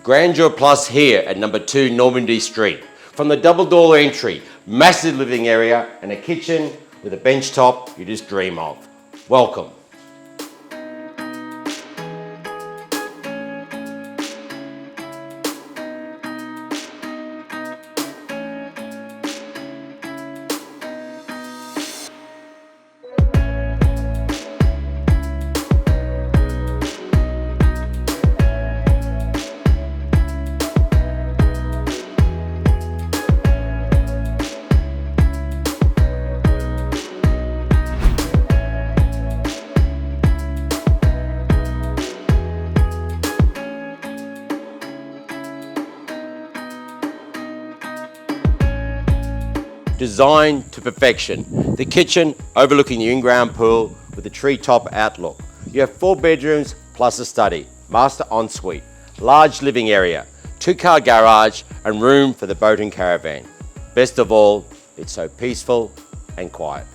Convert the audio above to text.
Grandeur Plus here at number 2 Normanby Street. From the double door entry, massive living area and a kitchen with a bench top you just dream of. Welcome. Designed to perfection. The kitchen overlooking the in-ground pool with a treetop outlook. You have 4 bedrooms plus a study, master ensuite, large living area, 2-car garage and room for the boat and caravan. Best of all, it's so peaceful and quiet.